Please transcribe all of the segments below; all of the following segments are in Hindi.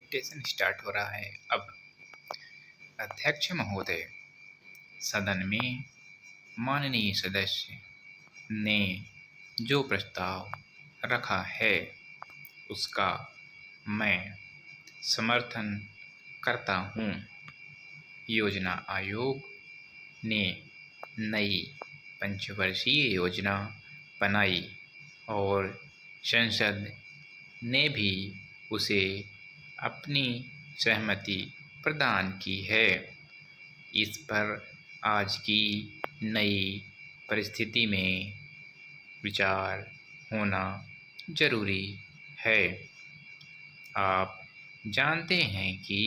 मेडिटेशन स्टार्ट हो रहा है। अब अध्यक्ष महोदय, सदन में माननीय सदस्य ने जो प्रस्ताव रखा है उसका मैं समर्थन करता हूँ। योजना आयोग ने नई पंचवर्षीय योजना बनाई और संसद ने भी उसे अपनी सहमति प्रदान की है। इस पर आज की नई परिस्थिति में विचार होना जरूरी है। आप जानते हैं कि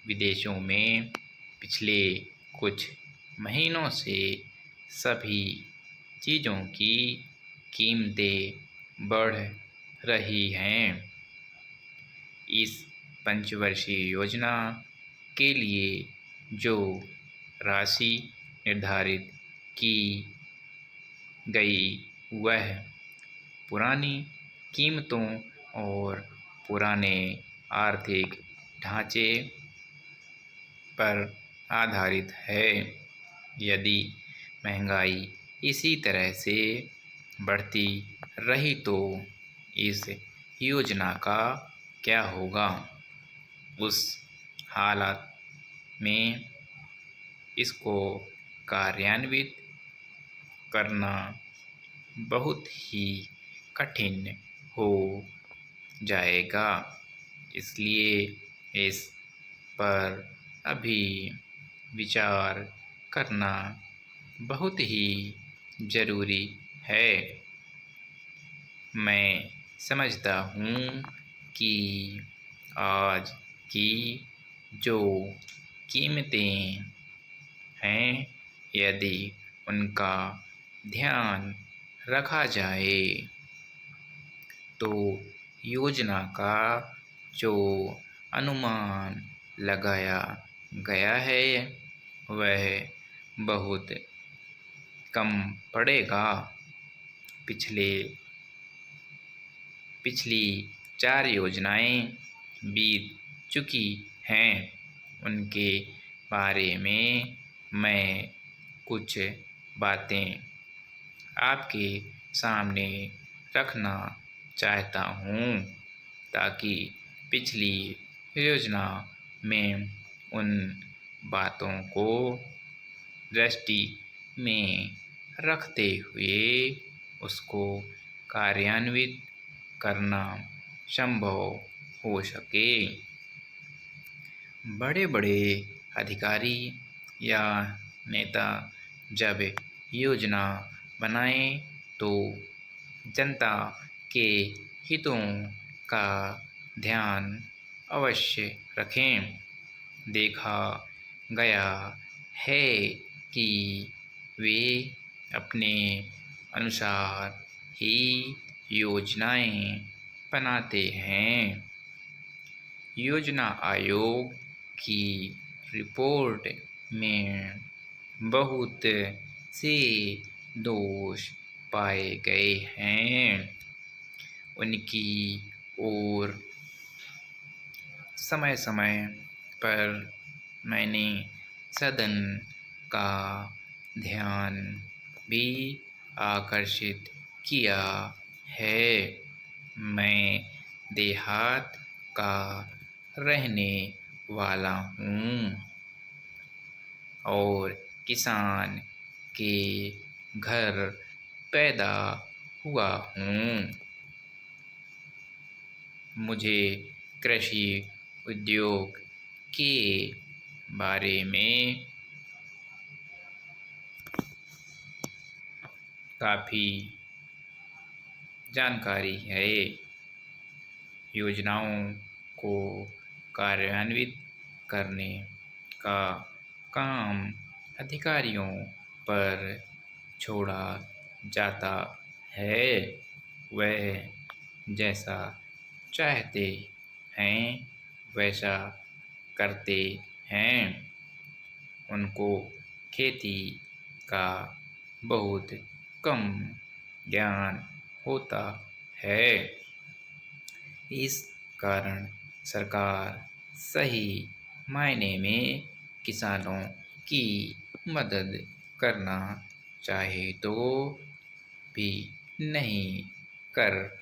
विदेशों में पिछले कुछ महीनों से सभी चीज़ों की कीमतें बढ़ रही हैं। इस पंचवर्षीय योजना के लिए जो राशि निर्धारित की गई वह पुरानी कीमतों और पुराने आर्थिक ढांचे पर आधारित है। यदि महंगाई इसी तरह से बढ़ती रही तो इस योजना का क्या होगा? उस हालत में इसको कार्यान्वित करना बहुत ही कठिन हो जाएगा। इसलिए इस पर अभी विचार करना बहुत ही ज़रूरी है। मैं समझता हूँ कि आज की जो कीमतें हैं, यदि उनका ध्यान रखा जाए तो योजना का जो अनुमान लगाया गया है वह बहुत कम पड़ेगा। पिछली 4 योजनाएं बीत चुकी हैं, उनके बारे में मैं कुछ बातें आपके सामने रखना चाहता हूँ ताकि पिछली योजना में उन बातों को दृष्टि में रखते हुए उसको कार्यान्वित करना संभव हो सके। बड़े बड़े अधिकारी या नेता जब योजना बनाएं तो जनता के हितों का ध्यान अवश्य रखें। देखा गया है कि वे अपने अनुसार ही योजनाएं बनाते हैं। योजना आयोग की रिपोर्ट में बहुत से दोष पाए गए हैं। उनकी ओर समय समय पर मैंने सदन का ध्यान भी आकर्षित किया है। मैं देहात का रहने वाला हूँ और किसान के घर पैदा हुआ हूँ। मुझे कृषि उद्योग के बारे में काफ़ी जानकारी है। योजनाओं को कार्यान्वित करने का काम अधिकारियों पर छोड़ा जाता है। वह जैसा चाहते हैं वैसा करते हैं। उनको खेती का बहुत कम ज्ञान होता है। इस कारण सरकार सही मायने में किसानों की मदद करना चाहे तो भी नहीं कर